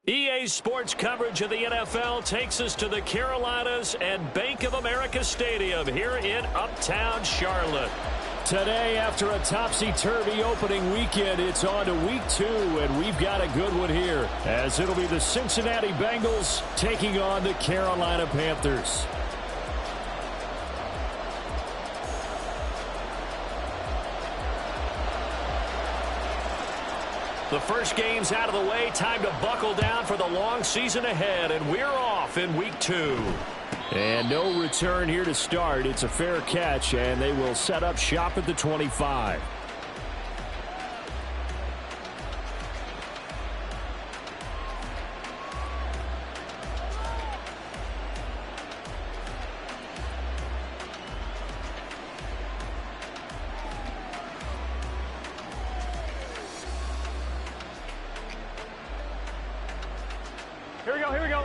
EA Sports coverage of the NFL takes us to the Carolinas and Bank of America Stadium here in Uptown Charlotte. Today, after a topsy-turvy opening weekend, it's on to week 2, and we've got a good one here, as it'll be the Cincinnati Bengals taking on the Carolina Panthers. The first game's out of the way. Time to buckle down for the long season ahead, and we're off in week 2. And no return here to start. It's a fair catch, and they will set up shop at the 25. Here we go, here we go.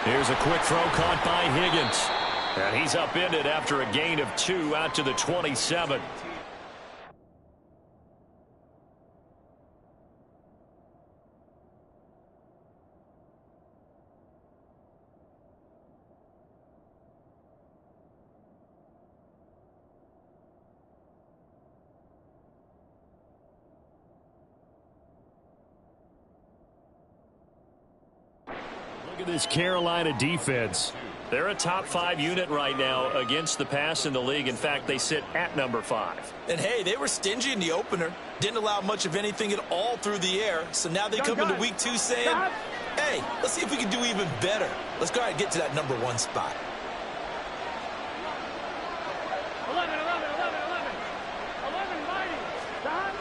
Here's a quick throw caught by Higgins. And he's upended after a gain of 2 out to the 27. Look at this Carolina defense. They're a top 5 unit right now against the pass in the league. In fact, they sit at number 5. And, hey, they were stingy in the opener. Didn't allow much of anything at all through the air. So now they come into week 2 saying, hey, let's see if we can do even better. Let's go ahead and get to that number 1 spot. 11, mighty. Stop.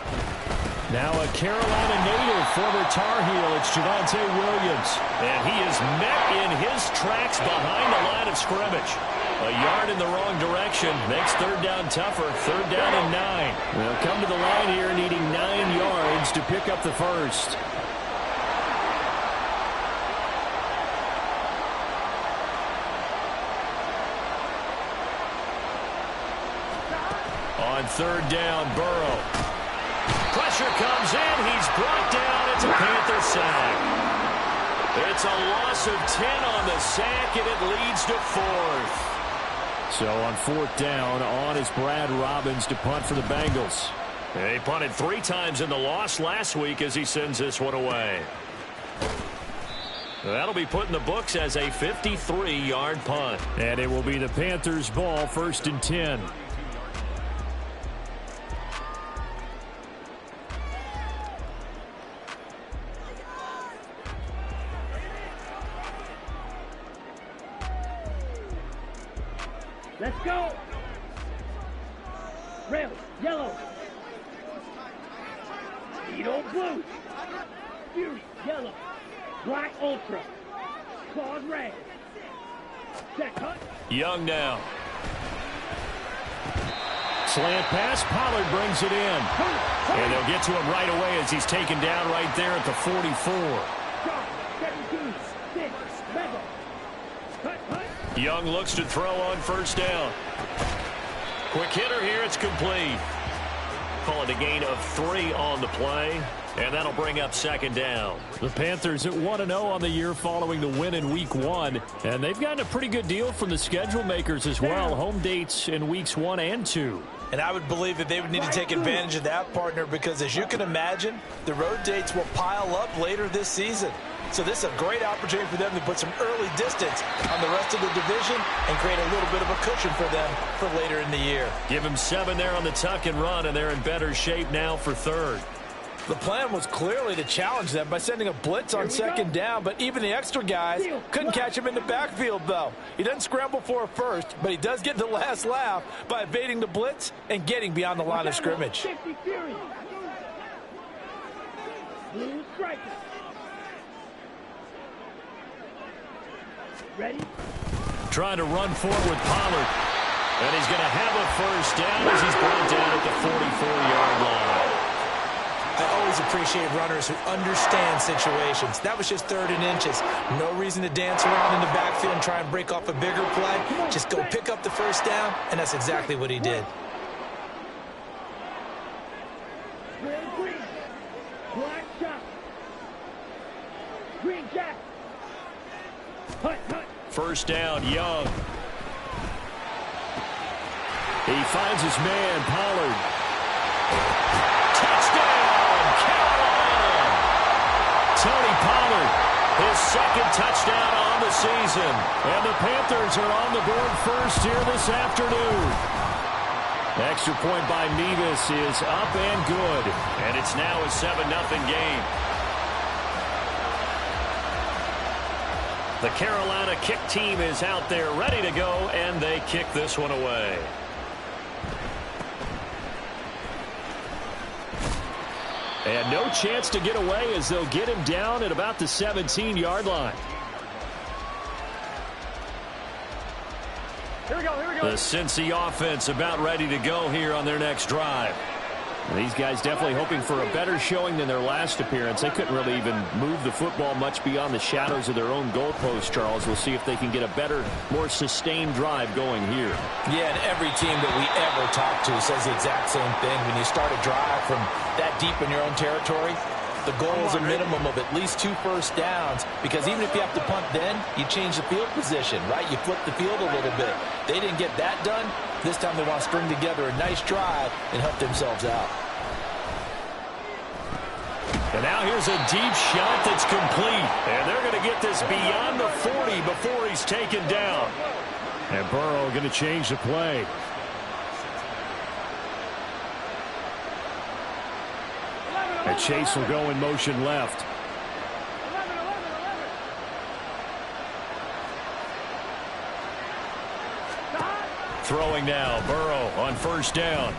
Now a Carolina native, former Tar Heel, it's Javonte Williams. And he is met in his tracks behind the line of scrimmage. A yard in the wrong direction makes third down tougher. Third down and 9. They'll come to the line here needing 9 yards to pick up the first. On third down, Burrow. Pressure comes in. He's brought down. It's a Panther sack. It's a loss of 10 on the sack, and it leads to 4th. So on 4th down, on is Brad Robbins to punt for the Bengals. He punted 3 times in the loss last week as he sends this one away. That'll be put in the books as a 53-yard punt. And it will be the Panthers' ball, 1st and 10. Let's go. Red, yellow. Speedo blue. Fury, yellow. Black ultra. Claude red. Check cut. Young now. Slant pass. Pollard brings it in. And they'll get to him right away as he's taken down right there at the 44. 17, 6, rebel. Cut. Young looks to throw on first down. Quick hitter here. It's complete. Call it a gain of 3 on the play. And that'll bring up second down. The Panthers at 1-0 on the year following the win in week 1. And they've gotten a pretty good deal from the schedule makers as well. Home dates in weeks 1 and 2. And I would believe that they would need to take advantage of that, partner, because as you can imagine, the road dates will pile up later this season. So this is a great opportunity for them to put some early distance on the rest of the division and create a little bit of a cushion for them for later in the year. Give them 7 there on the tuck and run, and they're in better shape now for third. The plan was clearly to challenge them by sending a blitz on second down, but even the extra guys couldn't catch him in the backfield, though. He doesn't scramble for a first, but he does get the last laugh by evading the blitz and getting beyond the line of scrimmage. Blue striker. Ready? Trying to run forward with Pollard. And he's going to have a first down as he's brought down at the 44-yard line. I always always appreciate runners who understand situations. That was just 3rd and inches. No reason to dance around in the backfield and try and break off a bigger play. Just go pick up the first down, and that's exactly what he did. Green. Black shot. Green jack. Hut. First down, Young. He finds his man, Pollard. Touchdown, Carolina! Tony Pollard, his 2nd touchdown on the season. And the Panthers are on the board first here this afternoon. Extra point by Nevis is up and good. And it's now a 7-0 game. The Carolina kick team is out there ready to go, and they kick this one away. And no chance to get away as they'll get him down at about the 17-yard line. Here we go. The Cincy offense about ready to go here on their next drive. These guys definitely hoping for a better showing than their last appearance. They couldn't really even move the football much beyond the shadows of their own goalpost, Charles. We'll see if they can get a better, more sustained drive going here. Yeah, and every team that we ever talk to says the exact same thing. When you start a drive from that deep in your own territory, the goal is a minimum of at least 2 first downs, because even if you have to punt then, you change the field position, right? You flip the field a little bit. They didn't get that done. This time they want to string together a nice drive and help themselves out. And now here's a deep shot that's complete. And they're going to get this beyond the 40 before he's taken down. And Burrow going to change the play. And Chase will go in motion left. Throwing now, Burrow on first down.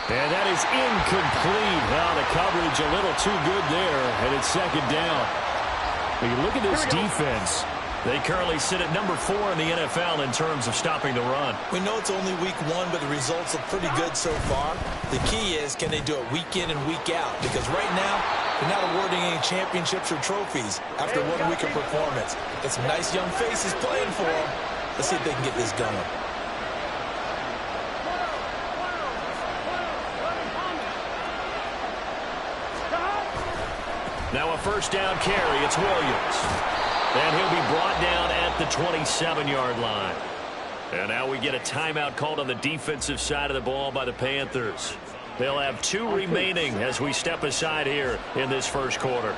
And that is incomplete. Now the coverage a little too good there, and it's 2nd down. When you look at this defense, they currently sit at number 4 in the NFL in terms of stopping the run. We know it's only week 1, but the results look pretty good so far. The key is, can they do it week in and week out? Because right now, they're not awarding any championships or trophies after 1 week of performance. Got some nice young faces playing for them. Let's see if they can get this going. Now a first down carry. It's Williams. And he'll be brought down at the 27-yard line. And now we get a timeout called on the defensive side of the ball by the Panthers. They'll have 2 remaining as we step aside here in this first quarter.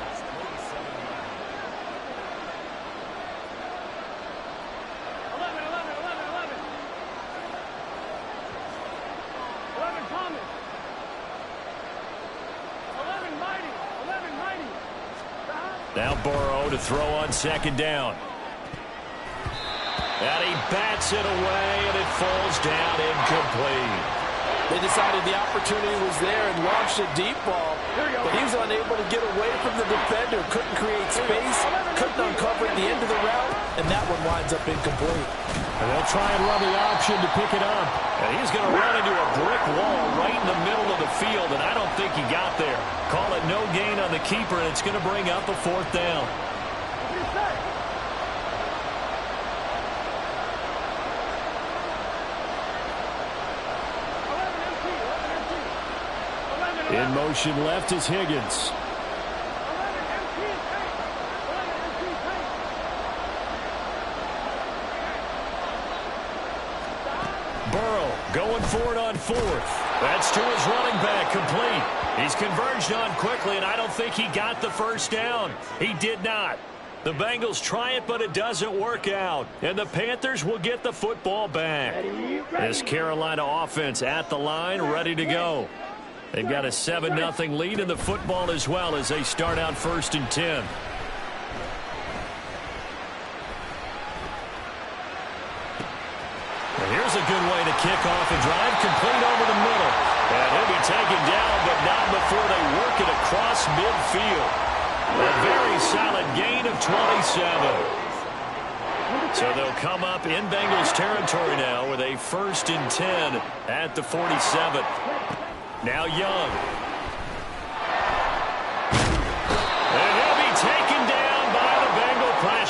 Now Burrow to throw on 2nd down. And he bats it away, and it falls down incomplete. They decided the opportunity was there and launched a deep ball, but he was unable to get away from the defender, couldn't create space, couldn't uncover at the end of the route, and that one winds up incomplete. And they'll try and run the option to pick it up. And he's going to run into a brick wall right in the middle of the field, and I don't think he got there. Call it no gain on the keeper, and it's going to bring up a 4th down. In motion left is Higgins. Burrow going for it on 4th. That's to his running back, complete. He's converged on quickly, and I don't think he got the first down. He did not. The Bengals try it, but it doesn't work out. And the Panthers will get the football back. This Carolina offense at the line, ready to go. They've got a 7-0 lead in the football as well as they start out 1st and 10. And here's a good way to kick off a drive, complete over the middle. And he'll be taken down, but not before they work it across midfield. A very solid gain of 27. So they'll come up in Bengals territory now with a 1st and 10 at the 47. Now Young.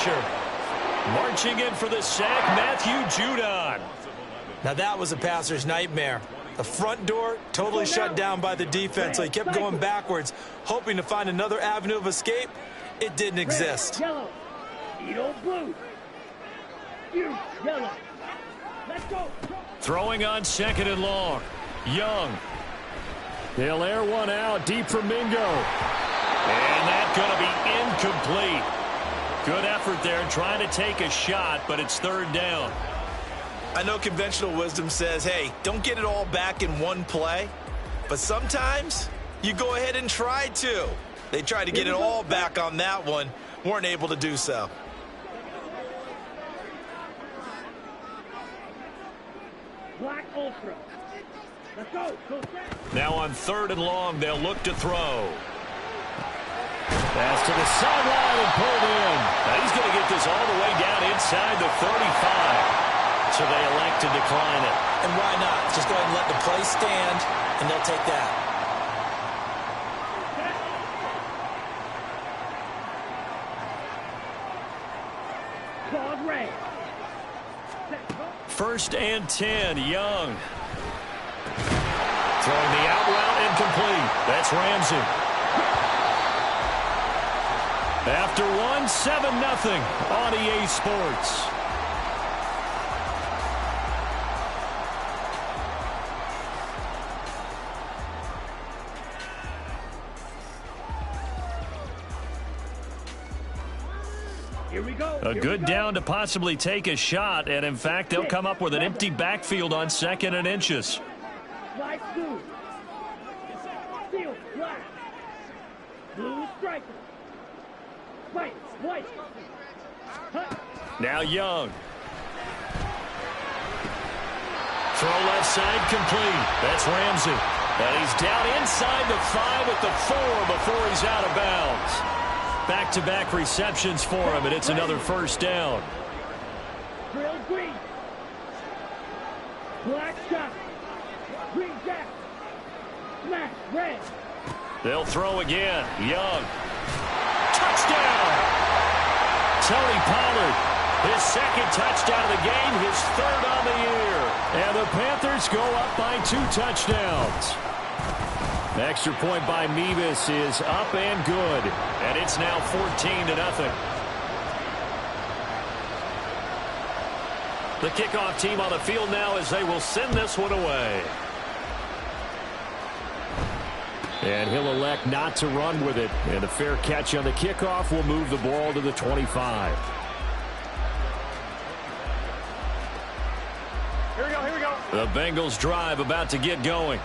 pressure. Marching in for the sack, Matthew Judon. Now that was a passer's nightmare. The front door totally shut down by the defense, so he kept going backwards, hoping to find another avenue of escape. It didn't exist. Yellow. Edo blue. You, yellow. Let's go. Throwing on 2nd and long. Young. They'll air one out deep for Mingo. And that's going to be incomplete. Good effort there trying to take a shot, but it's 3rd down. I know conventional wisdom says, hey, don't get it all back in one play. But sometimes you go ahead and try to. They tried to get it all back on that one. Weren't able to do so. Black Ultra. Let's go. Go back. Now on 3rd and long, they'll look to throw. Pass to the sideline and pulled in. Now he's going to get this all the way down inside the 35. So they elect to decline it. And why not? Just go ahead and let the play stand, and they'll take that. Claude Ray. 1st and 10, Young. Throwing the out route incomplete. That's Ramsey. After 1, 7-0 on EA Sports. Here we go. A good down to possibly take a shot, and in fact, they'll come up with an empty backfield on 2nd and inches. White blue. Steel black. Blue striker. White. Now Young. Throw left side complete. That's Ramsey. And he's down inside the 5 at the 4 before he's out of bounds. Back-to-back receptions for him, and it's another 1st down. Drill green. Black shot. Green jack. Smash red. They'll throw again. Young. Touchdown! Tony Pollard, his 2nd touchdown of the game, his 3rd on the year. And the Panthers go up by 2 touchdowns. Extra point by Mevis is up and good. And it's now 14-0. The kickoff team on the field now as they will send this one away. And he'll elect not to run with it. And a fair catch on the kickoff will move the ball to the 25. Here we go. The Bengals drive about to get going.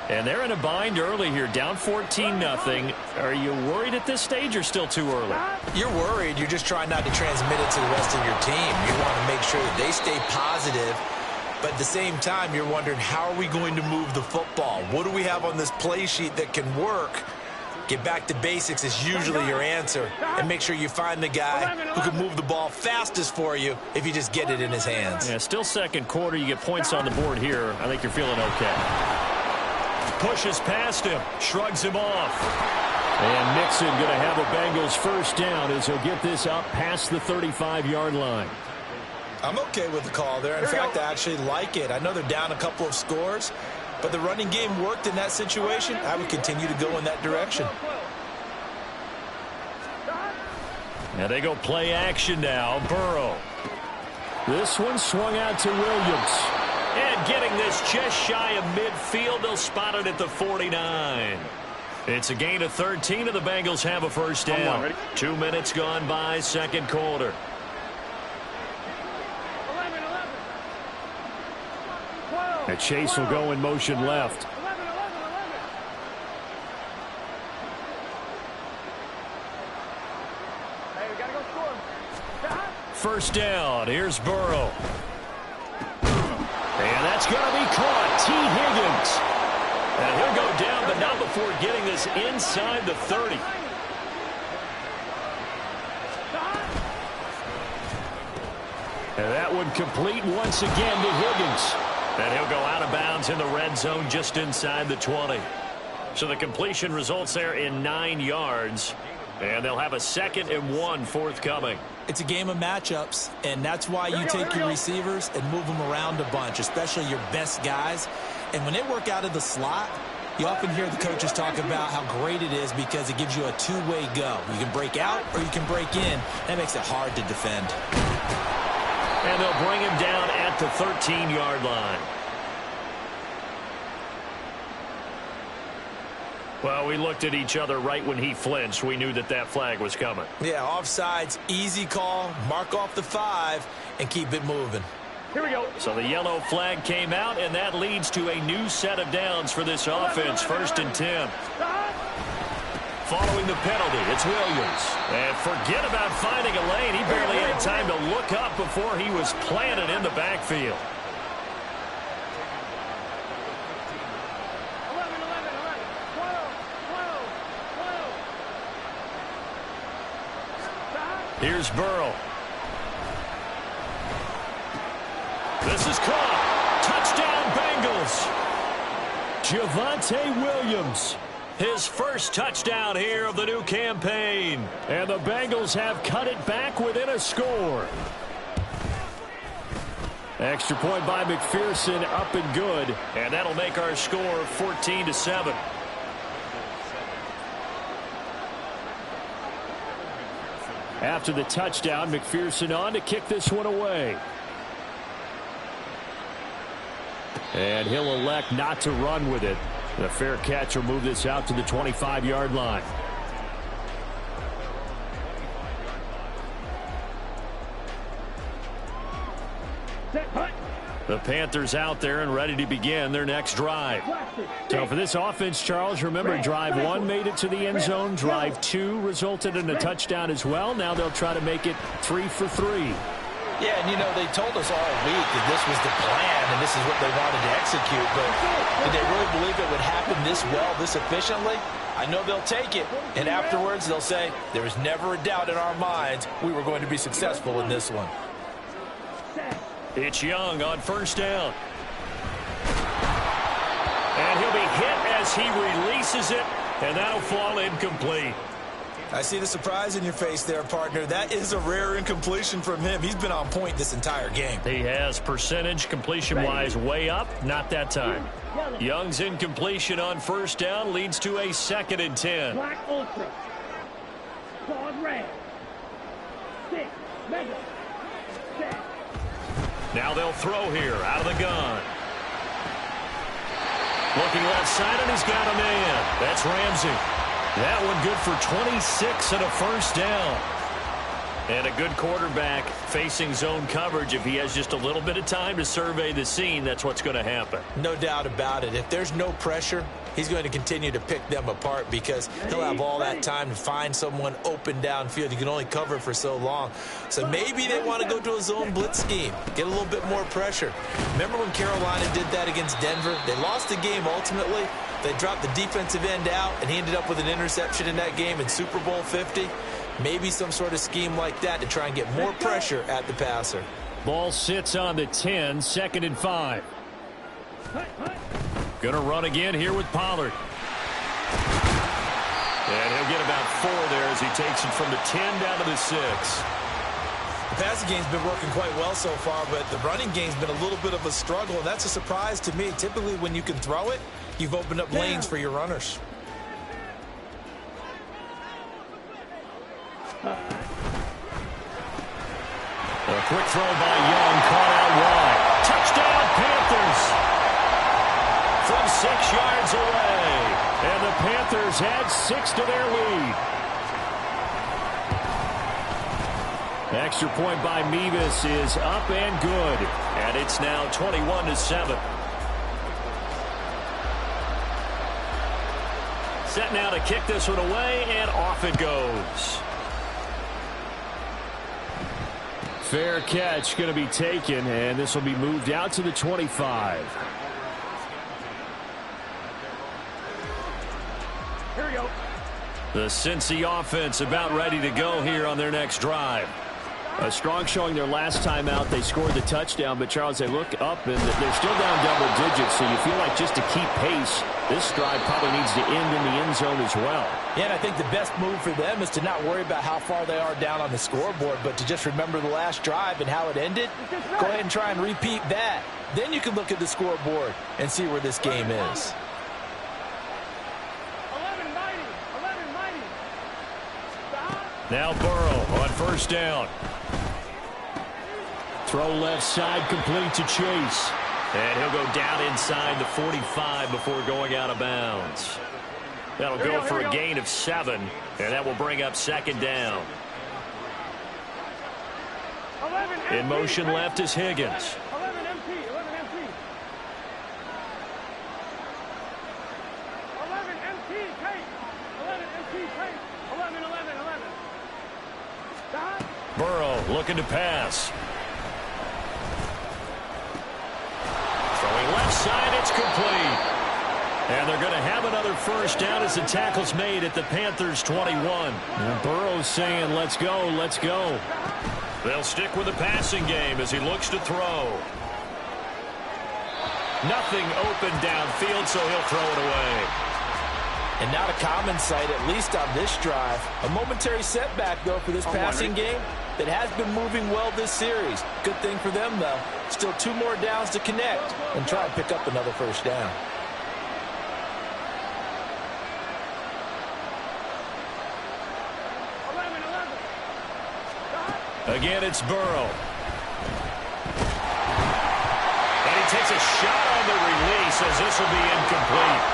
And they're in a bind early here, down 14-0. Are you worried at this stage or still too early? You're worried. You're just trying not to transmit it to the rest of your team. You want to make sure that they stay positive. But at the same time, you're wondering, how are we going to move the football? What do we have on this play sheet that can work? Get back to basics is usually your answer. And make sure you find the guy who can move the ball fastest for you if you just get it in his hands. Yeah, still 2nd quarter. You get points on the board here. I think you're feeling okay. Pushes past him. Shrugs him off. And Mixon going to have the Bengals 1st down as he'll get this up past the 35-yard line. I'm okay with the call there. In fact, I actually like it. I know they're down a couple of scores, but the running game worked in that situation. I would continue to go in that direction. And they go play action now. Burrow. This one swung out to Williams. And getting this just shy of midfield, they'll spot it at the 49. It's a gain of 13, and the Bengals have a 1st down. 2 minutes gone by, 2nd quarter. 11. 12. And Chase will go in motion left. 11. Hey, we gotta go score. 1st down. Here's Burrow. And that's going to be caught. T. Higgins. And he'll go down, but not before getting this inside the 30. And that one complete once again to Higgins. And he'll go out of bounds in the red zone just inside the 20. So the completion results there in 9 yards. And they'll have a 2nd and 1 forthcoming. It's a game of matchups, and that's why you take your receivers and move them around a bunch, especially your best guys. And when they work out of the slot, you often hear the coaches talk about how great it is because it gives you a two-way go. You can break out or you can break in. That makes it hard to defend. And they'll bring him down at the 13-yard line. Well, we looked at each other right when he flinched. We knew that that flag was coming. Yeah, offsides, easy call, mark off the 5, and keep it moving. Here we go. So the yellow flag came out, and that leads to a new set of downs for this offense. 1st and 10. Following the penalty, it's Williams. And forget about finding a lane. He barely had time to look up before he was planted in the backfield. 11, 12. Here's Burrow. This is caught. Touchdown, Bengals. Javonte Williams. His first touchdown here of the new campaign. And the Bengals have cut it back within a score. Extra point by McPherson, up and good. And that'll make our score 14-7. After the touchdown, McPherson on to kick this one away. And he'll elect not to run with it. The fair catch will move this out to the 25-yard line. The Panthers out there and ready to begin their next drive. So for this offense, Charles, remember drive 1 made it to the end zone. Drive 2 resulted in a touchdown as well. Now they'll try to make it 3 for 3. Yeah, and, you know, they told us all week that this was the plan and this is what they wanted to execute, but did they really believe it would happen this well, this efficiently? I know they'll take it, and afterwards they'll say, there was never a doubt in our minds we were going to be successful in this one. It's Young on 1st down. And he'll be hit as he releases it, and that'll fall incomplete. I see the surprise in your face there, partner. That is a rare incompletion from him. He's been on point this entire game. He has percentage completion-wise way up. Not that time. Young's incompletion on 1st down leads to a 2nd and 10. Black Ultra. Claude Red. 6. Mega. 7. Now they'll throw here out of the gun. Looking left side, and he's got a man. That's Ramsey. That one good for 26 and a 1st down. And a good quarterback facing zone coverage. If he has just a little bit of time to survey the scene, that's what's going to happen. No doubt about it. If there's no pressure, he's going to continue to pick them apart because he'll have all that time to find someone open downfield. You can only cover for so long. So maybe they want to go to a zone blitz scheme, get a little bit more pressure. Remember when Carolina did that against Denver? They lost the game ultimately. They dropped the defensive end out, and he ended up with an interception in that game in Super Bowl 50. Maybe some sort of scheme like that to try and get more pressure at the passer. Ball sits on the 10, 2nd and 5. Going to run again here with Pollard. And he'll get about 4 there as he takes it from the 10 down to the 6. The passing game's been working quite well so far, but the running game's been a little bit of a struggle, and that's a surprise to me. Typically, when you can throw it, you've opened up lanes for your runners. A quick throw by Young, caught out wide. Touchdown, Panthers! From 6 yards away. And the Panthers add 6 to their lead. Extra point by Mevis is up and good. And it's now 21-7. Set now to kick this one away, and off it goes. Fair catch going to be taken, and this will be moved out to the 25. Here we go. The Cincy offense about ready to go here on their next drive. A strong showing their last time out. They scored the touchdown, but Charles, they look up and they're still down double digits, so you feel like just to keep pace, This drive probably needs to end in the end zone as well. Yeah, and I think the best move for them is to not worry about how far they are down on the scoreboard, but to just remember the last drive and how it ended. Go ahead and try and repeat that. Then you can look at the scoreboard and see where this game is. 11-90. Now Burrow on first down. Throw left side, complete to Chase. And he'll go down inside the 45 before going out of bounds. That'll go for a gain of 7, and that will bring up second down. In motion left is Higgins. 11 MT. 11 MT, Kate. 11 MT, Kate. 11. Stop. Burrow looking to pass. Throwing left side, it's complete. And they're going to have another first down as the tackle's made at the Panthers' 21. And Burrow's saying, let's go, let's go. They'll stick with the passing game as he looks to throw. Nothing open downfield, so he'll throw it away. And not a common sight, at least on this drive. A momentary setback, though, for this passing game that has been moving well this series. Good thing for them, though. Still 2 more downs to connect and try and pick up another first down. Again, it's Burrow. And he takes a shot on the release as this will be incomplete.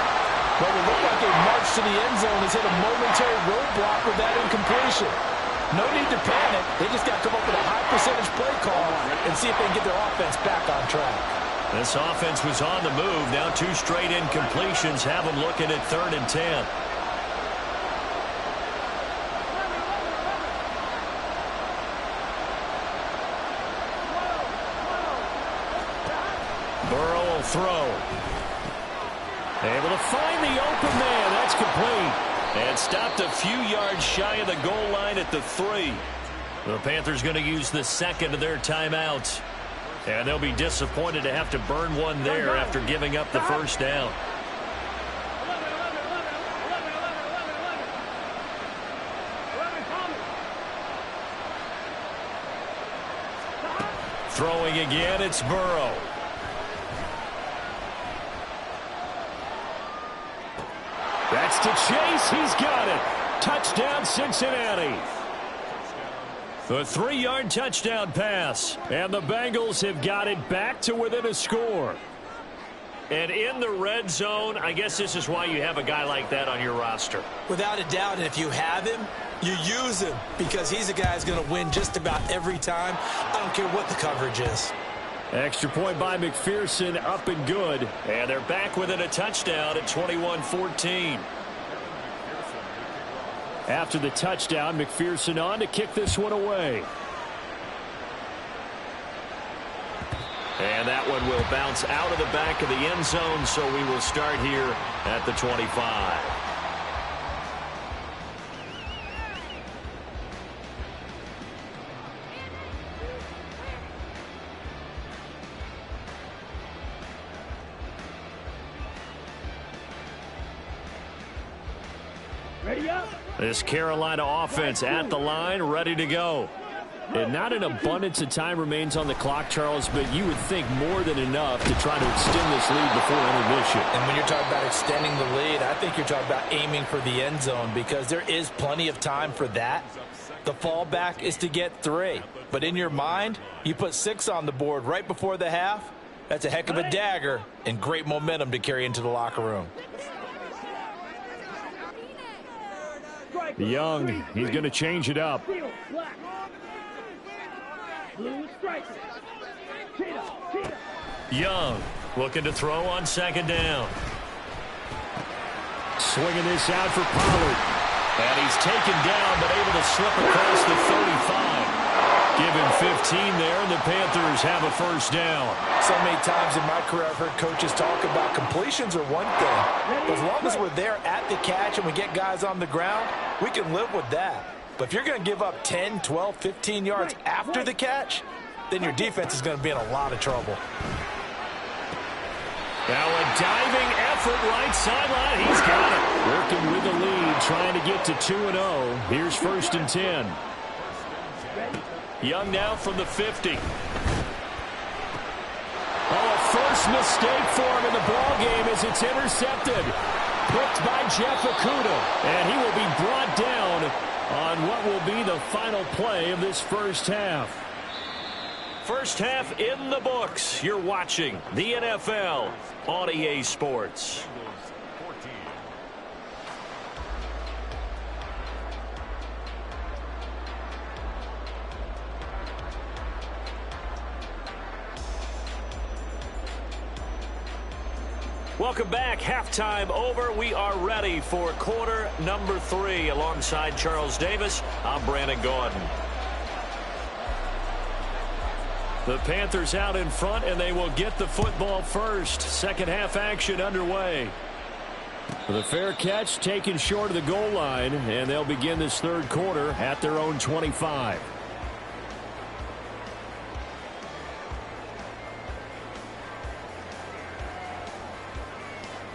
Well, it looked like a march to the end zone has hit a momentary roadblock with that incompletion. No need to panic. They just got to come up with a high percentage play call and see if they can get their offense back on track. This offense was on the move. Now 2 straight incompletions have them looking at 3rd and 10. Burrow will throw. Able to find the open man. That's complete. And stopped a few yards shy of the goal line at the 3. The Panthers going to use the second of their timeouts. And they'll be disappointed to have to burn one there after giving up the first down. 11. Throwing again, it's Burrow. That's to Chase. He's got it. Touchdown, Cincinnati. The 3-yard touchdown pass. And the Bengals have got it back to within a score. And in the red zone, I guess this is why you have a guy like that on your roster. Without a doubt, and if you have him, you use him because he's a guy who's going to win just about every time. I don't care what the coverage is. Extra point by McPherson, up and good. And they're back within a touchdown at 21-14. After the touchdown, McPherson on to kick this one away. And that one will bounce out of the back of the end zone, so we will start here at the 25. Ready up. This Carolina offense at the line, ready to go. And not an abundance of time remains on the clock, Charles, but you would think more than enough to try to extend this lead before intermission. And when you're talking about extending the lead, I think you're talking about aiming for the end zone because there is plenty of time for that. The fallback is to get 3. But in your mind, you put 6 on the board right before the half. That's a heck of a dagger and great momentum to carry into the locker room. Young, he's going to change it up. Young looking to throw on second down. Swinging this out for Pollard. And he's taken down but able to slip across the 35. Give him 15 there, and the Panthers have a first down. So many times in my career I've heard coaches talk about completions are one thing. But as long as we're there at the catch and we get guys on the ground, we can live with that. But if you're going to give up 10, 12, 15 yards after the catch, then your defense is going to be in a lot of trouble. Now a diving effort, right sideline. He's got it. Working with the lead, trying to get to 2-0. Here's 1st and 10. Young now from the 50. Oh, a first mistake for him in the ball game as it's intercepted. Picked by Wk2. And he will be brought down on what will be the final play of this first half. First half in the books. You're watching the NFL on EA Sports. Welcome back. Halftime over. We are ready for quarter number 3. Alongside Charles Davis, I'm Brandon Gordon. The Panthers out in front, and they will get the football first. Second half action underway. The fair catch taken short of the goal line, and they'll begin this third quarter at their own 25.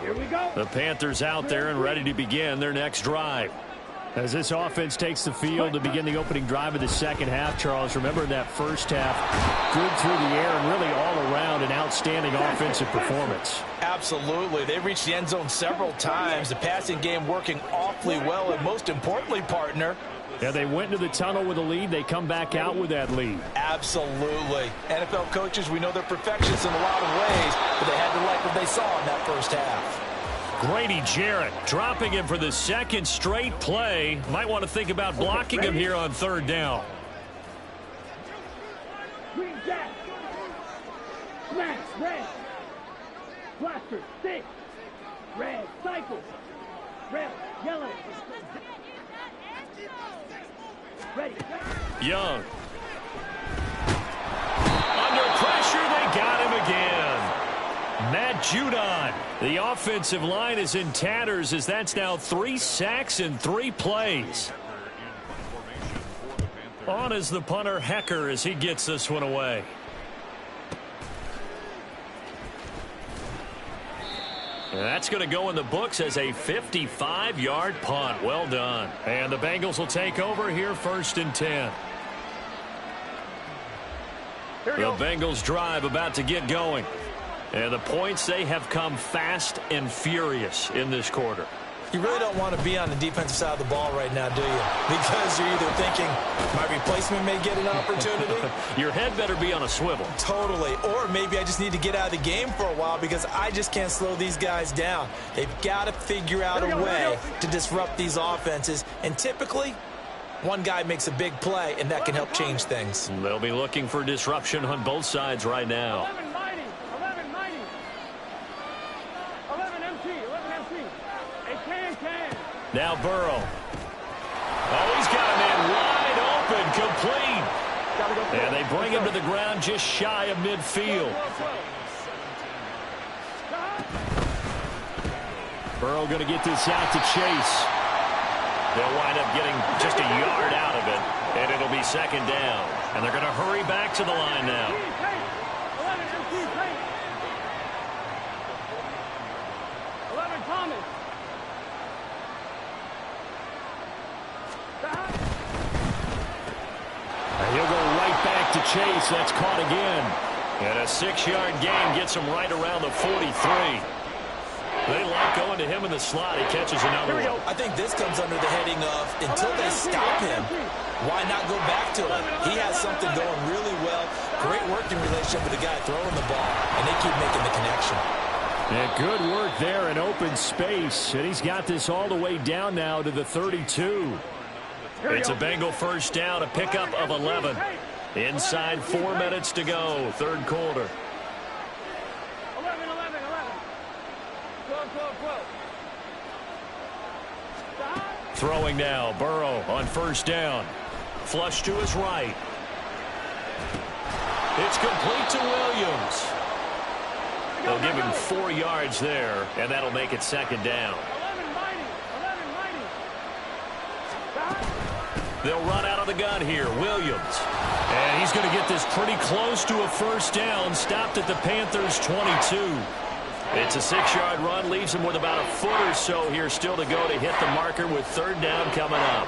Here we go. The Panthers out there and ready to begin their next drive. As this offense takes the field to begin the opening drive of the second half, Charles, remember that first half, good through the air and really all around an outstanding offensive performance. Absolutely. They reached the end zone several times. The passing game working awfully well, and most importantly, partner, yeah, they went into the tunnel with a lead. They come back out with that lead. Absolutely. NFL coaches, we know they're perfectionists in a lot of ways, but they had to like what they saw in that first half. Grady Jarrett dropping him for the second straight play. Might want to think about blocking him here on third down. Green jack. Smash, red. Blaster, stick. Red, cycle. Red, yellow. Ready. Young. Under pressure, they got him again. Matt Judon. The offensive line is in tatters as that's now 3 sacks in 3 plays. On is the punter Hecker as he gets this one away. And that's going to go in the books as a 55-yard punt. Well done. And the Bengals will take over here 1st and 10. The Bengals drive about to get going. And the points, they have come fast and furious in this quarter. You really don't want to be on the defensive side of the ball right now, do you? Because you're either thinking, my replacement may get an opportunity. Your head better be on a swivel. Totally. Or maybe I just need to get out of the game for a while because I just can't slow these guys down. They've got to figure out a way to disrupt these offenses. And typically, one guy makes a big play, and that can help change things. They'll be looking for disruption on both sides right now. 11 mighty. 11 MT. A can. Now Burrow. Oh, he's got a man wide open, complete. And they bring him to the ground just shy of midfield. Burrow going to get this out to Chase. They'll wind up getting just a yard out of it, and it'll be second down. And they're going to hurry back to the line now. 11 Thomas. He'll go right back to Chase. That's caught again. And a 6-yard gain gets him right around the 43. They like going to him in the slot. He catches another one. I think this comes under the heading of, until they stop him, why not go back to him? He has something going really well. Great working relationship with the guy throwing the ball, and they keep making the connection. Yeah, good work there in open space. And he's got this all the way down now to the 32. It's a Bengal first down, a pickup of 11. Inside 4 minutes to go, third quarter. 11. 12. Throwing now, Burrow on first down. Flush to his right. It's complete to Williams. They'll give him 4 yards there, and that'll make it second down. 11 mighty. They'll run out of the gun here, Williams. And he's going to get this pretty close to a first down, stopped at the Panthers' 22. It's a 6-yard run, leaves him with about a foot or so here still to go to hit the marker with third down coming up.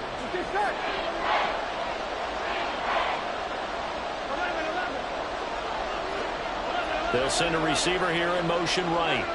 They'll send a receiver here in motion right.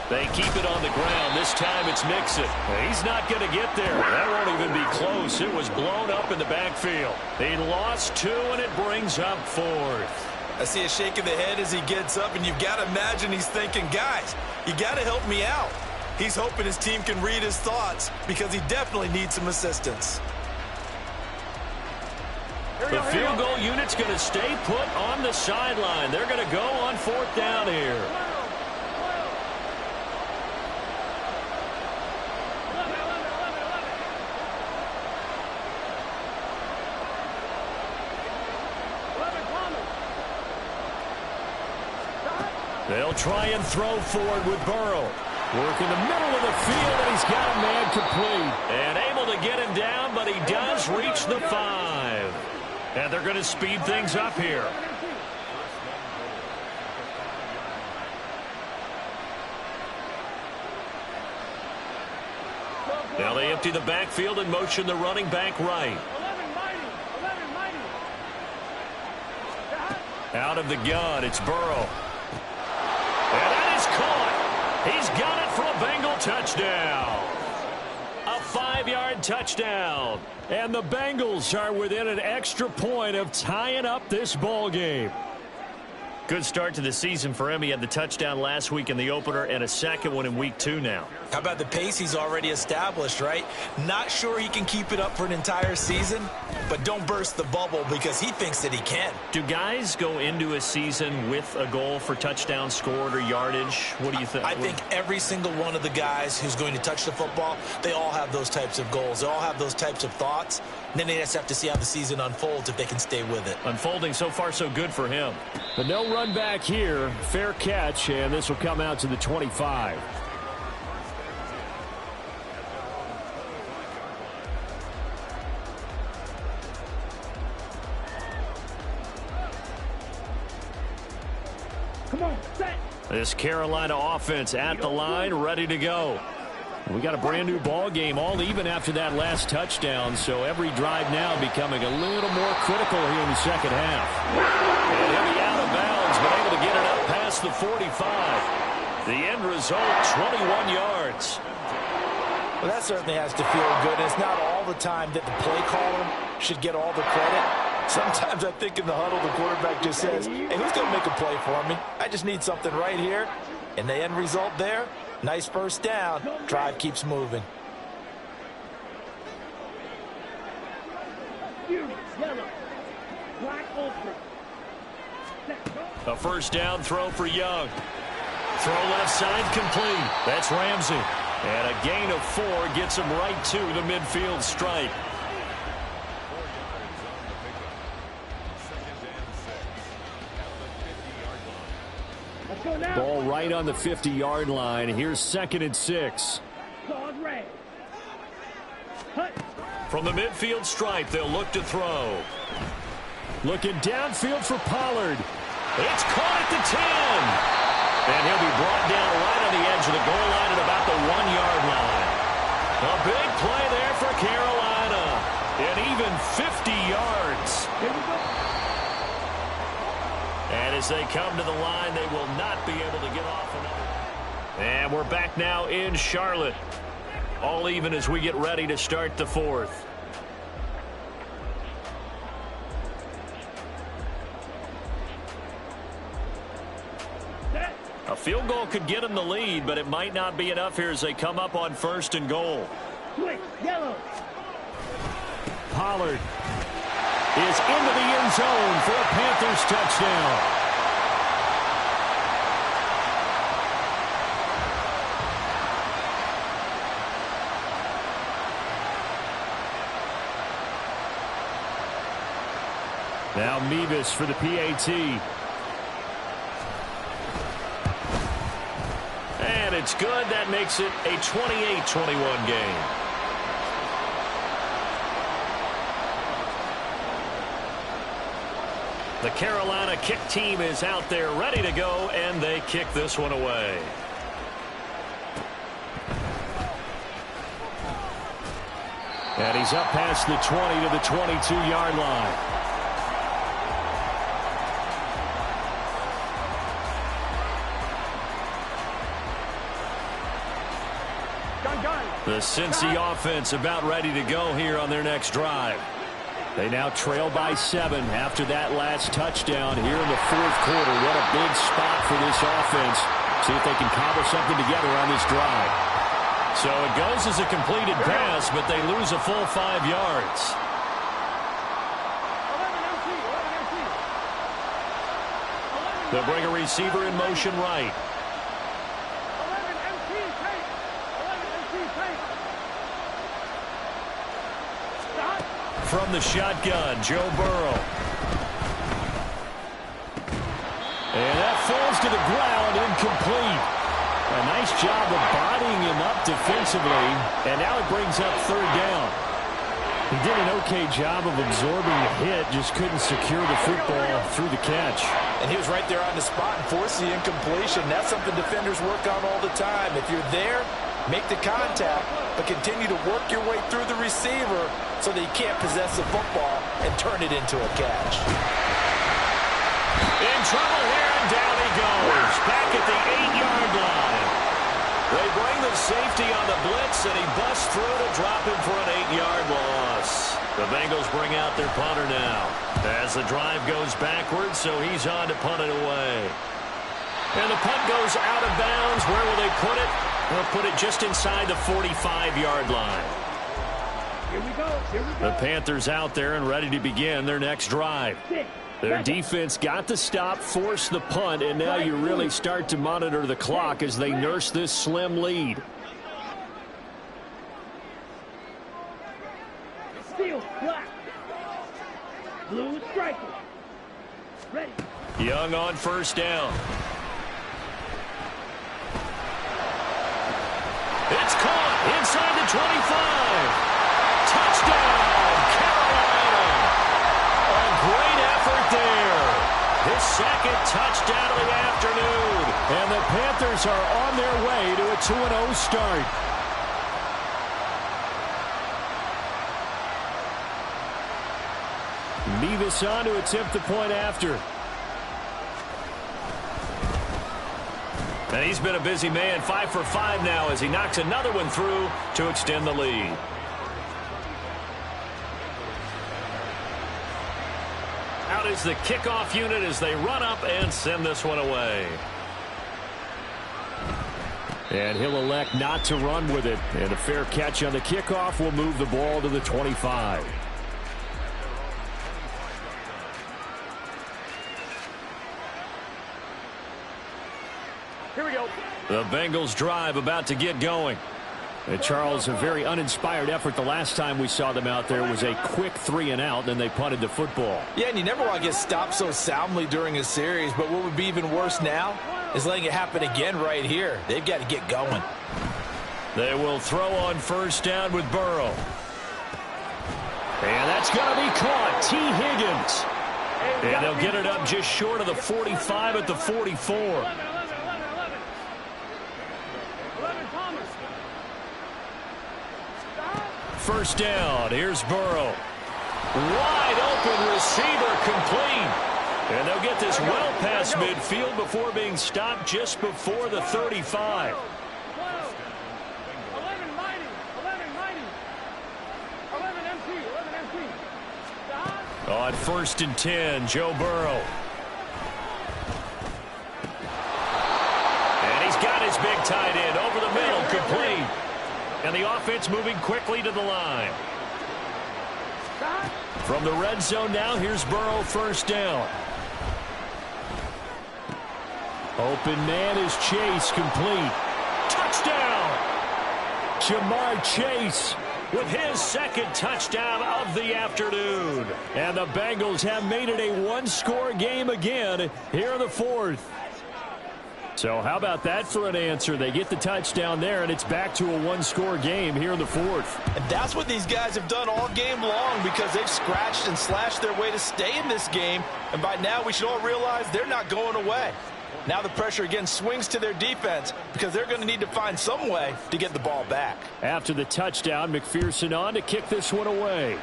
They keep it on the ground. This time it's Mixon. He's not going to get there. That won't even be close. It was blown up in the backfield. He lost 2, and it brings up 4th. I see a shake of the head as he gets up, and you've got to imagine he's thinking, guys, you got to help me out. He's hoping his team can read his thoughts because he definitely needs some assistance. The field goal unit's going to stay put on the sideline. They're going to go on 4th down here. They'll try and throw forward with Burrow. Work in the middle of the field, and he's got a man complete. And able to get him down, but he does reach the 5. And they're going to speed things up here. Now they empty the backfield and motion the running back right. Out of the gun, it's Burrow. And that is caught. He's got it for a Bengal touchdown. A 5-yard touchdown. And the Bengals are within an extra point of tying up this ball game. Good start to the season for him. He had the touchdown last week in the opener and a second one in week 2 now. How about the pace he's already established, right? Not sure he can keep it up for an entire season, but don't burst the bubble because he thinks that he can. Do guys go into a season with a goal for touchdown scored or yardage? What do you think? I think every single one of the guys who's going to touch the football, they all have those types of goals. They all have those types of thoughts. And then they just have to see how the season unfolds if they can stay with it. Unfolding so far so good for him. But no run back here. Fair catch, and this will come out to the 25. Come on, set. This Carolina offense at the line, ready to go. We got a brand new ball game, all even after that last touchdown, so every drive now becoming a little more critical here in the second half. And he'll be out of bounds, but able to get it up past the 45. The end result, 21 yards. Well, that certainly has to feel good. It's not all the time that the play caller should get all the credit. Sometimes I think in the huddle, the quarterback just says, hey, who's going to make a play for me? I just need something right here. And the end result there, nice first down. Drive keeps moving. A first down throw for Young. Throw left side complete. That's Ramsey. And a gain of 4 gets him right to the midfield stripe. Ball right on the 50-yard line. Here's 2nd and 6. From the midfield stripe, they'll look to throw. Looking downfield for Pollard. It's caught at the 10. And he'll be brought down right on the edge of the goal line at about the 1-yard line. A big play there for Carolina. And even 50 yards. Here we go. And as they come to the line, they will not be able to get off another. And we're back now in Charlotte. All even as we get ready to start the 4th. A field goal could get them the lead, but it might not be enough here as they come up on 1st and goal. Switch, yellow. Pollard is into the end zone for a Panthers touchdown. Now Mevis for the PAT. And it's good. That makes it a 28-21 game. The Carolina kick team is out there ready to go, and they kick this one away. And he's up past the 20 to the 22-yard line. The Cincy offense about ready to go here on their next drive. They now trail by 7 after that last touchdown here in the fourth quarter. What a big spot for this offense. See if they can cobble something together on this drive. So it goes as a completed pass, but they lose a full 5 yards. They'll bring a receiver in motion right. From the shotgun, Joe Burrow. And that falls to the ground, incomplete. A nice job of bodying him up defensively, and now it brings up third down. He did an okay job of absorbing the hit, just couldn't secure the football through the catch. And he was right there on the spot and forced the incompletion. That's something defenders work on all the time. If you're there, make the contact, but continue to work your way through the receiver so that he can't possess the football and turn it into a catch. In trouble here, and down he goes. Back at the 8-yard line. They bring the safety on the blitz, and he busts through to drop him for an 8-yard loss. The Bengals bring out their punter now as the drive goes backwards, so he's on to punt it away. And the punt goes out of bounds. Where will they put it? They'll put it just inside the 45-yard line. Here we go. The Panthers out there and ready to begin their next drive. Their defense got the stop, forced the punt, and now you really start to monitor the clock as they nurse this slim lead. Steal, black. Blue striker. Ready. Young on first down. It's caught inside the 25. Touchdown, Carolina. A great effort there. His second touchdown of the afternoon. And the Panthers are on their way to a 2-0 start. Nevis on to attempt the point after. And he's been a busy man, 5 for 5 now as he knocks another one through to extend the lead. Out is the kickoff unit as they run up and send this one away. And he'll elect not to run with it. And a fair catch on the kickoff will move the ball to the 25. Here we go. The Bengals drive about to get going. And Charles, a very uninspired effort the last time we saw them out there was a quick 3-and-out, then they punted the football. Yeah, and you never want to get stopped so soundly during a series, but what would be even worse now is letting it happen again right here. They've got to get going. They will throw on first down with Burrow. And that's going to be caught. T. Higgins. And they'll get it up just short of the 45 at the 44. First down. Here's Burrow. Wide open receiver complete. And they'll get this well past midfield before being stopped just before the 35. 11 mighty. 11 MP. On first and 10, Joe Burrow. And he's got his big tight end over the middle, complete. And the offense moving quickly to the line. From the red zone now, here's Burrow, first down. Open man is Chase, complete. Touchdown! Jamar Chase with his second touchdown of the afternoon. And the Bengals have made it a one-score game again here in the fourth. So how about that for an answer? They get the touchdown there, and it's back to a one-score game here in the fourth. And that's what these guys have done all game long because they've scratched and slashed their way to stay in this game. And by now, we should all realize they're not going away. Now the pressure again swings to their defense because they're going to need to find some way to get the ball back. After the touchdown, McPherson on to kick this one away.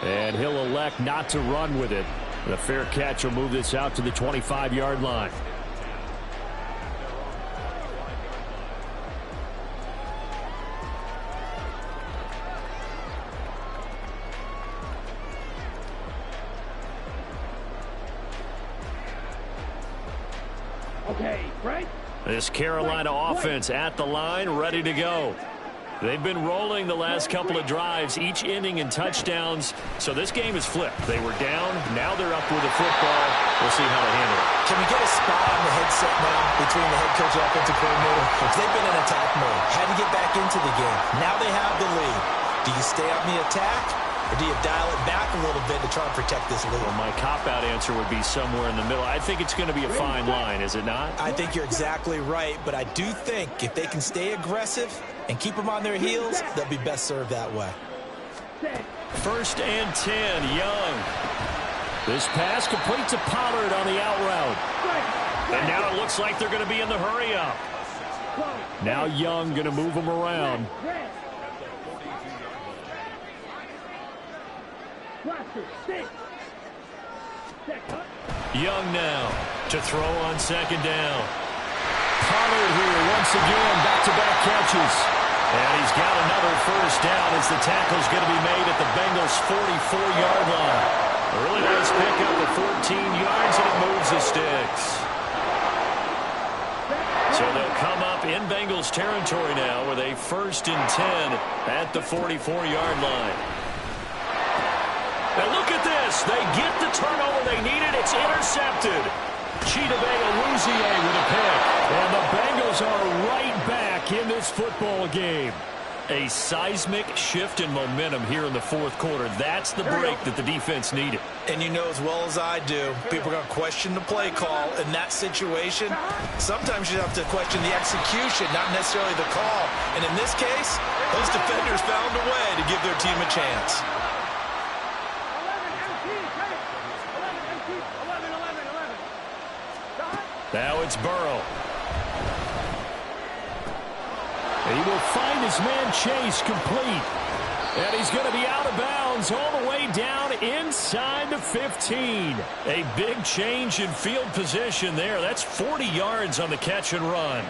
And he'll elect not to run with it. The fair catch will move this out to the 25-yard line. Okay, right? This Carolina offense at the line, ready to go. They've been rolling the last couple of drives, each inning in touchdowns. So this game is flipped. They were down. Now they're up with the football. We'll see how they handle it. Can we get a spot on the headset now between the head coach and offensive coordinator? Because they've been in attack mode. Had to get back into the game. Now they have the lead. Do you stay on the attack, or do you dial it back a little bit to try and protect this lead? Well, my cop-out answer would be somewhere in the middle. I think it's going to be a fine line, is it not? I think you're exactly right, but I do think if they can stay aggressive and keep them on their heels, they'll be best served that way. 1st and 10, Young. This pass complete to Pollard on the out route. And now it looks like they're going to be in the hurry-up. Now Young going to move them around. Young now to throw on 2nd down. Pollard here once again, back-to-back catches. And he's got another 1st down as the tackle's going to be made at the Bengals' 44-yard line. A really nice pickup of 14 yards, and it moves the sticks. So they'll come up in Bengals territory now with a 1st and 10 at the 44-yard line. Now look at this. They get the turnover they needed. It's intercepted. Chidobe Awuzie with a pick. And the Bengals are right back in this football game. A seismic shift in momentum here in the 4th quarter. That's the break that the defense needed. And you know as well as I do, people are going to question the play call in that situation. Sometimes you have to question the execution, not necessarily the call. And in this case, those defenders found a way to give their team a chance. 11. Now it's Burrow. He will find his man Chase complete. And he's going to be out of bounds all the way down inside the 15. A big change in field position there. That's 40 yards on the catch and run.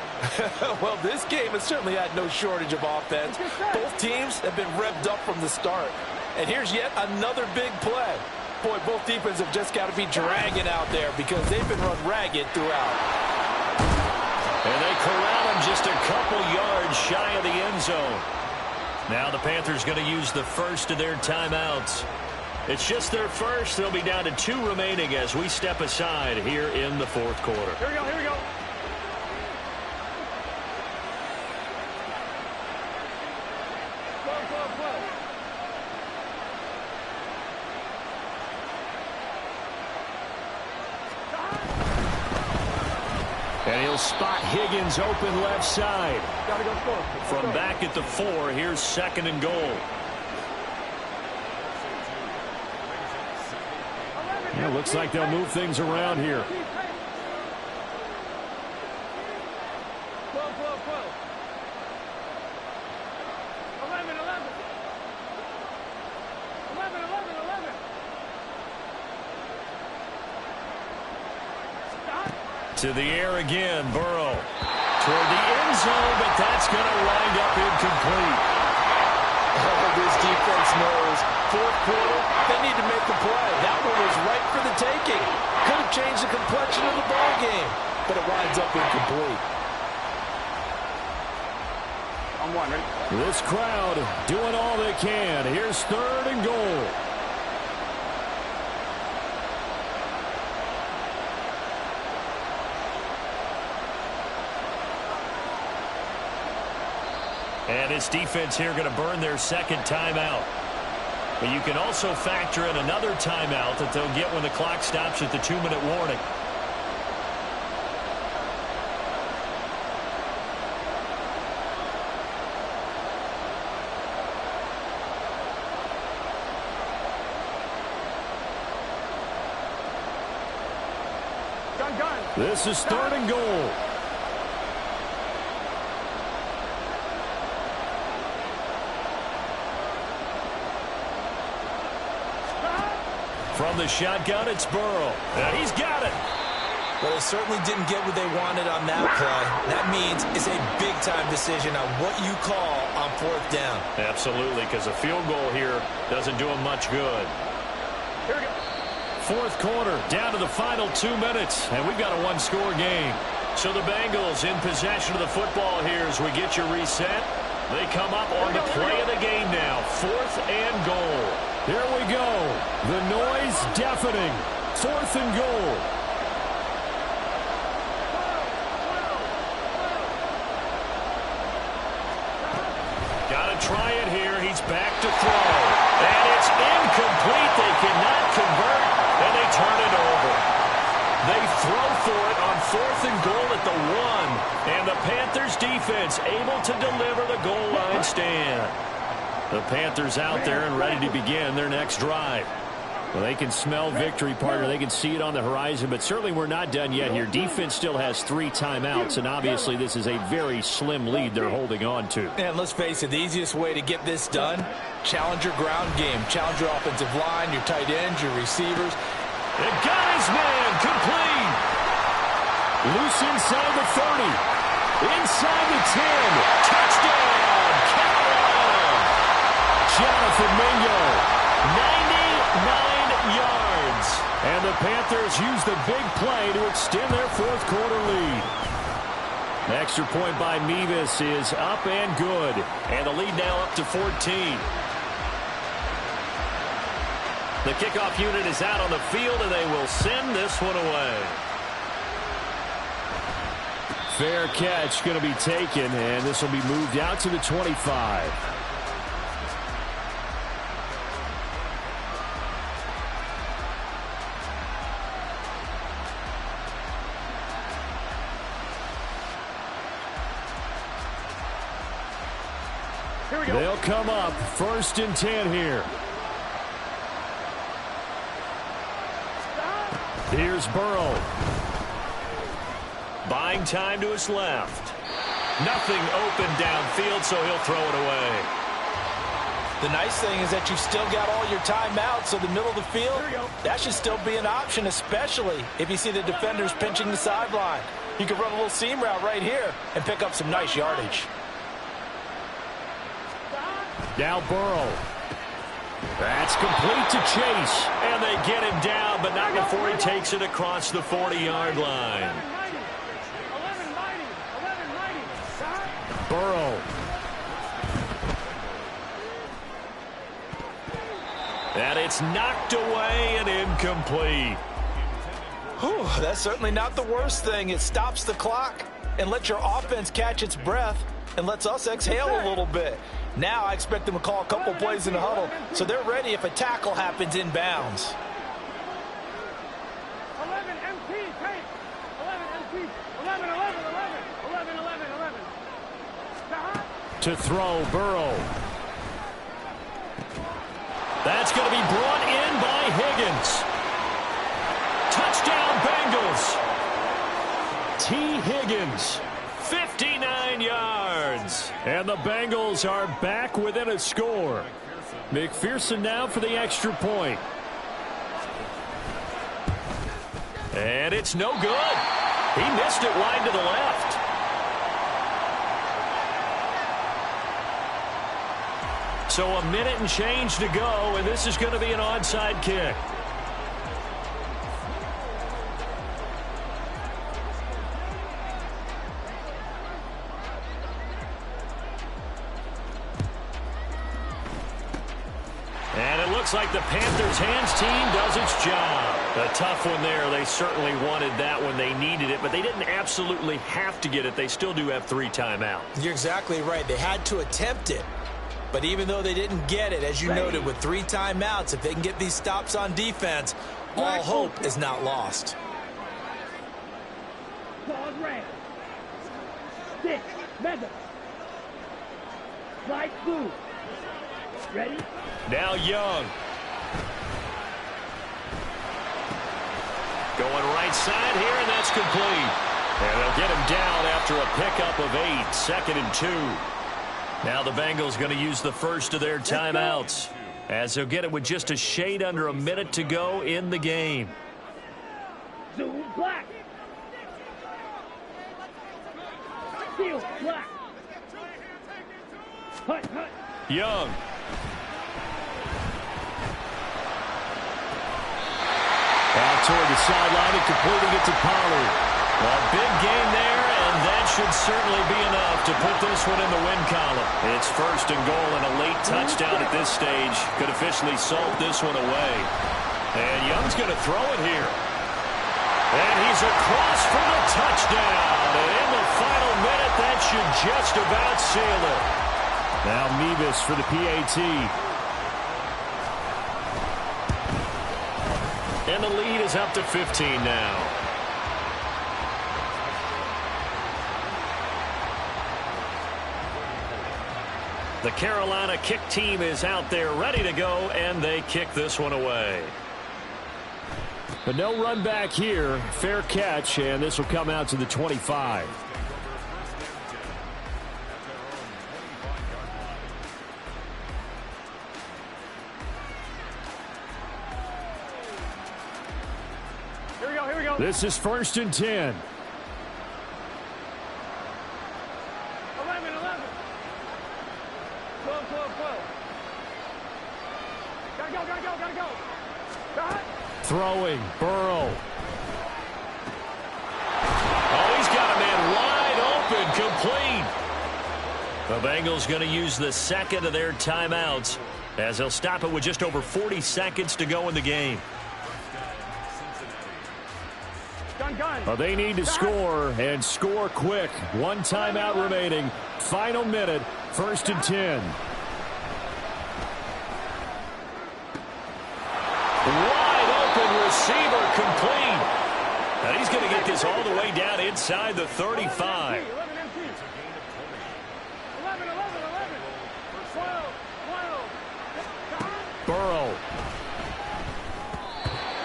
Well, this game has certainly had no shortage of offense. Both teams have been revved up from the start. And here's yet another big play. Boy, both defenses have just got to be dragging out there because they've been run ragged throughout. And they corral him just a couple yards shy of the end zone. Now the Panthers going to use the first of their timeouts. It's just their first. They'll be down to 2 remaining as we step aside here in the 4th quarter. Here we go, here we go. And he'll spot Higgins open left side. Gotta go slow. From back at the 4, here's 2nd and goal. Yeah, looks like they'll move things around here. Slow. 11. 11. To the air again, Burrow. Toward the end zone, but that's going to wind up incomplete. Oh, this defense knows. 4th quarter, they need to make the play. That one was right for the taking. Could have changed the complexion of the ball game, but it winds up incomplete. On 1, ready? This crowd doing all they can. Here's 3rd and goal. And this defense here going to burn their 2nd timeout. But you can also factor in another timeout that they'll get when the clock stops at the 2-minute warning. This is 3rd and goal. From the shotgun, it's Burrow. And he's got it. Well, they certainly didn't get what they wanted on that play. That means it's a big-time decision on what you call on 4th down. Absolutely, because a field goal here doesn't do them much good. Here we go. 4th quarter, down to the final 2 minutes, and we've got a one-score game. So the Bengals in possession of the football here as we get you reset. They come up on the play of the game now. 4th and goal. Here we go. The noise deafening. 4th and goal. Got to try it here. He's back to throw. And it's incomplete. They cannot convert, and they turn it over. They throw for it on 4th and goal at the 1. And the Panthers defense able to deliver the goal line stand. The Panthers out there and ready to begin their next drive. Well, they can smell victory, partner. They can see it on the horizon, but certainly we're not done yet here. Defense still has 3 timeouts, and obviously this is a very slim lead they're holding on to. And let's face it, the easiest way to get this done, challenge your ground game. Challenge your offensive line, your tight ends, your receivers. It got his man, complete. Loose inside the 30. Inside the 10. Touchdown, Carolina. Jonathan Mingo, 99 yards. And the Panthers use the big play to extend their 4th quarter lead. Extra point by Mevis is up and good. And the lead now up to 14. The kickoff unit is out on the field, and they will send this one away. Fair catch going to be taken, and this will be moved out to the 25. They'll come up 1st and 10 here. Here's Burrow. Buying time to his left. Nothing open downfield, so he'll throw it away. The nice thing is that you've still got all your timeouts, so the middle of the field, that should still be an option, especially if you see the defenders pinching the sideline. You can run a little seam route right here and pick up some nice yardage. Now Burrow. That's complete to Chase. And they get him down, but not before he takes it across the 40-yard line. Burrow. And it's knocked away and incomplete. Whew, that's certainly not the worst thing. It stops the clock and lets your offense catch its breath and lets us exhale a little bit. Now I expect them to call a couple plays in the huddle, so they're ready if a tackle happens in bounds. 11 MT, take. 11 MT. 11, 11, 11. 11, 11, 11. Stop. To throw, Burrow. That's going to be brought in by Higgins. Touchdown, Bengals. T. Higgins. 59 yards. And the Bengals are back within a score. McPherson now for the extra point. And it's no good. He missed it wide to the left. So a minute and change to go, and this is going to be an onside kick. And it looks like the Panthers' hands team does its job. A tough one there. They certainly wanted that when they needed it, but they didn't absolutely have to get it. They still do have 3 timeouts. You're exactly right. They had to attempt it. But even though they didn't get it, as you noted, with 3 timeouts, if they can get these stops on defense, all hope is not lost. Pause red. 6. Mega. Light blue. Ready? Now Young. Going right side here, and that's complete. And they'll get him down after a pickup of 8, 2nd and 2. Now the Bengals going to use the first of their timeouts, as they'll get it with just a shade under a minute to go in the game. Zoom black. Steel black. Hut, hut. Young. Out toward the sideline and completing it to Pollard. A big game there, and that should certainly be enough to put this one in the win column. It's 1st and goal, and a late touchdown at this stage could officially salt this one away. And Young's going to throw it here. And he's across for the touchdown. And in the final minute, that should just about seal it. Now Mevis for the PAT. And the lead is up to 15 now. The Carolina kick team is out there ready to go, and they kick this one away. But no run back here. Fair catch, and this will come out to the 25. Here we go. This is 1st and 10. 11, 11. 12, 12, 12. Gotta go. Throwing, Burrow. Oh, he's got a man wide open, complete. The Bengals going to use the 2nd of their timeouts, as they'll stop it with just over 40 seconds to go in the game. Gun. They need to score, and score quick. 1 timeout remaining. Final minute, 1st and 10. Wide open receiver, complete. And he's going to get this all the way down inside the 35. 11 empty. 11, 12, 12. Burrow.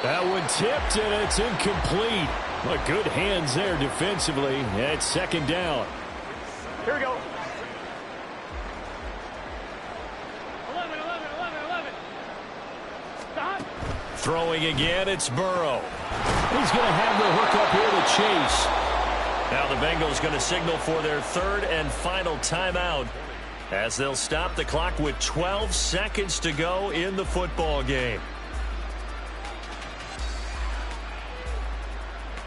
That one tipped, and it's incomplete. But good hands there defensively. It's 2nd down. Here we go. 11. Stop. Throwing again, it's Burrow. He's going to have the hook up here to chase. Now the Bengals going to signal for their 3rd and final timeout, as they'll stop the clock with 12 seconds to go in the football game.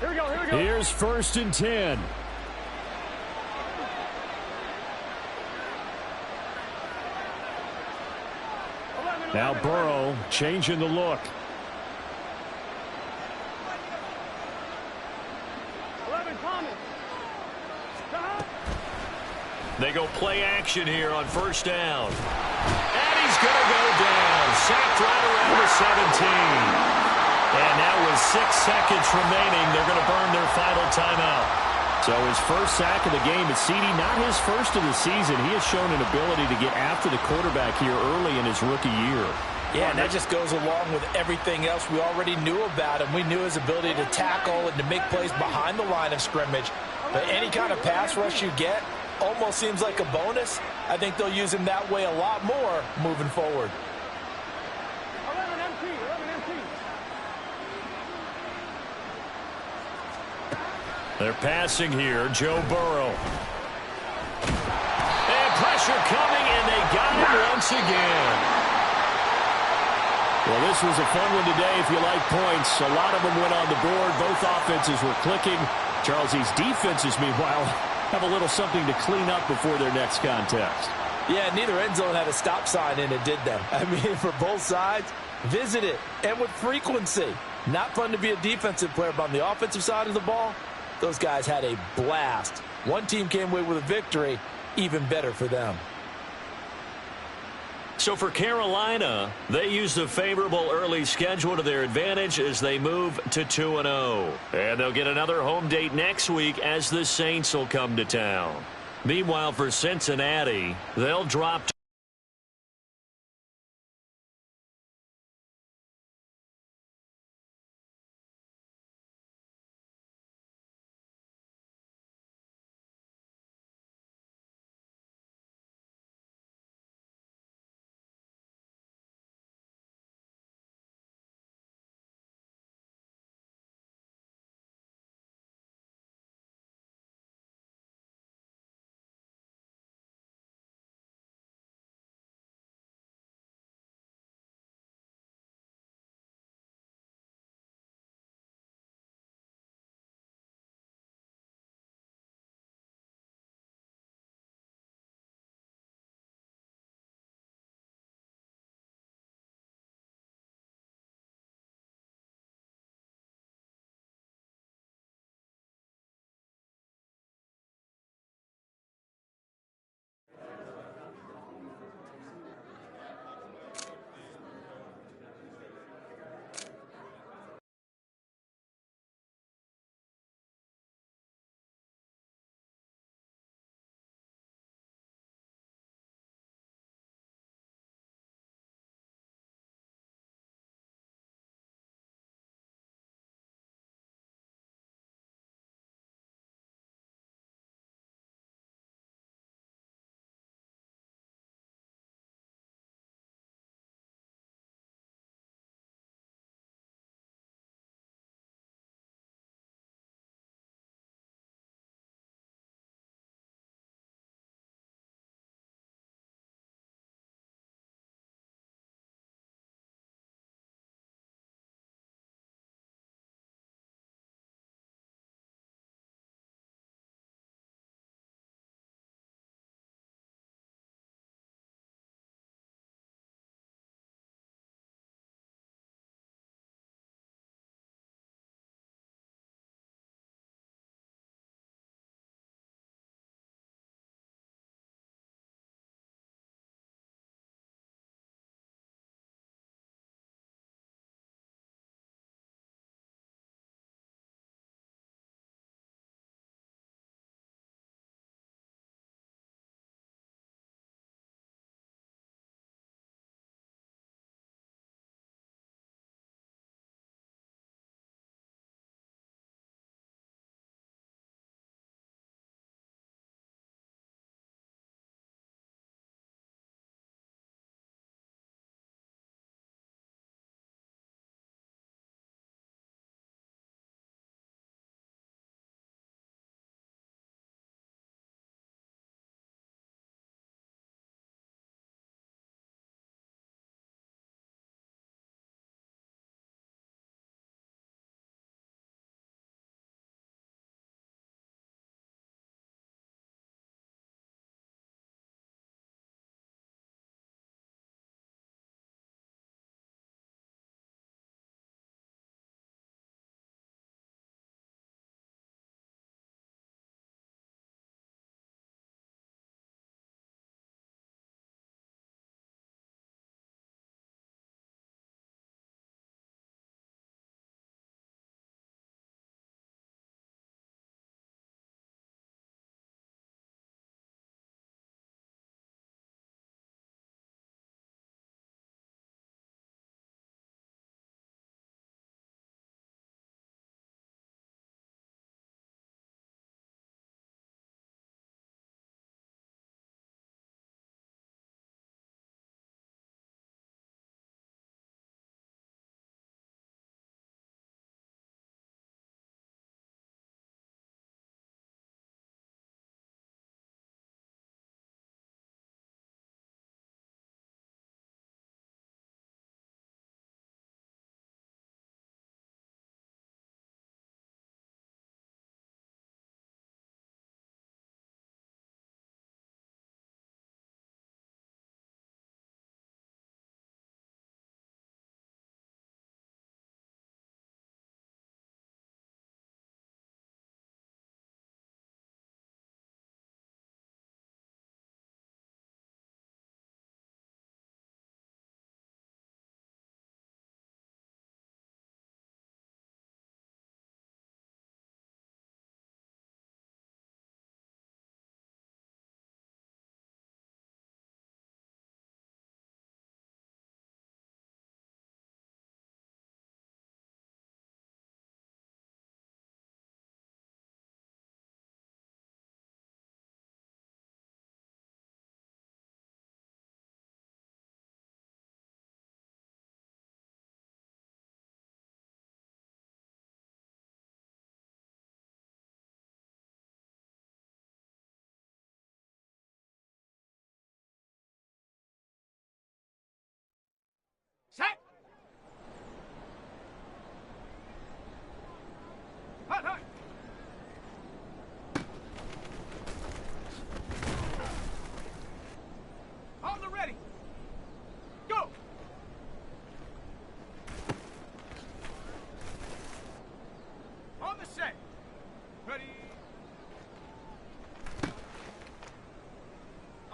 Here we go. Here's 1st and 10. Now Burrow changing the look. 11, Thomas. Stop. They go play action here on 1st down. And he's going to go down. Sacked right around the 17. And now with 6 seconds remaining, they're going to burn their final timeout. So his first sack of the game, but CD, not his first of the season. He has shown an ability to get after the quarterback here early in his rookie year. Yeah, and that just goes along with everything else we already knew about him. We knew his ability to tackle and to make plays behind the line of scrimmage. But any kind of pass rush you get almost seems like a bonus. I think they'll use him that way a lot more moving forward. 11 empty. They're passing here, Joe Burrow. And pressure coming, and they got him once again. Well, this was a fun one today if you like points. A lot of them went on the board. Both offenses were clicking. Charles, these defenses, meanwhile, have a little something to clean up before their next contest. Yeah, neither end zone had a stop sign in it, did them? I mean, for both sides, visit it, and with frequency. Not fun to be a defensive player, but on the offensive side of the ball, those guys had a blast. One team came away with a victory, even better for them. So for Carolina, they use the favorable early schedule to their advantage as they move to 2-0. And they'll get another home date next week as the Saints will come to town. Meanwhile, for Cincinnati, they'll drop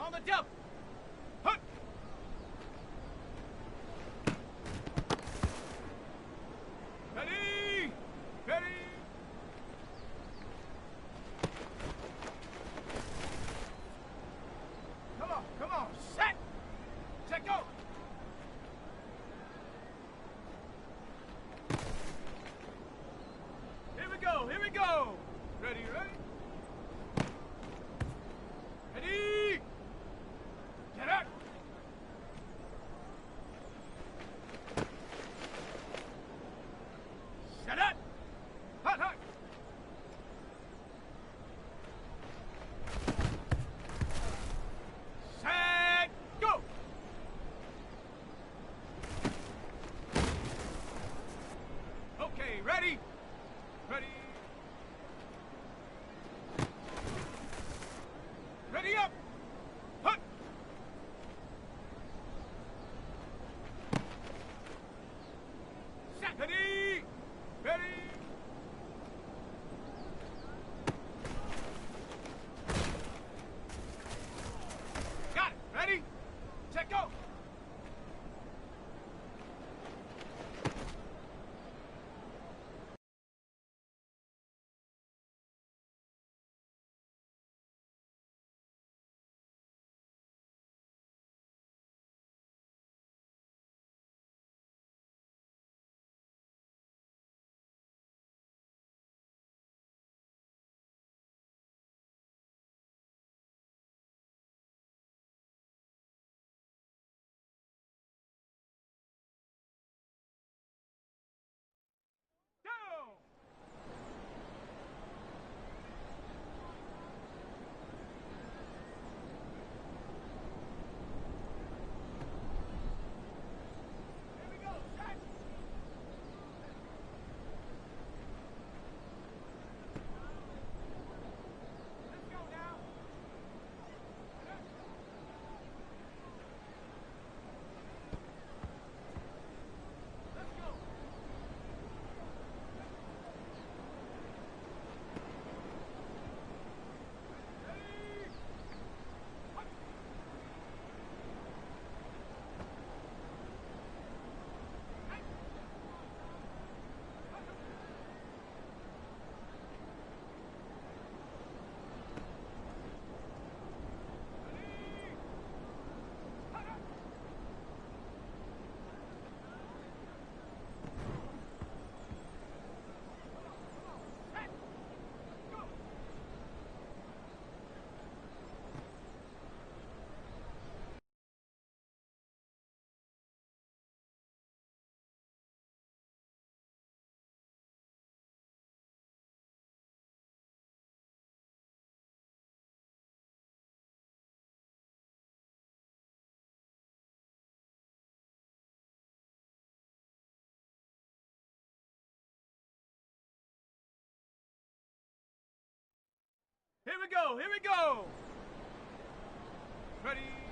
On the jump. Hut. Ready. Ready. Come on. Set. Set, go. Here we go. Ready. Ready. Get up. Set up. Hut. Set, go. Okay, ready. Ready up! Hut! Set! Ready! Got it! Ready? Set, go! Go! Here we go, set! Let's go now! Let's go! Here we go! Ready?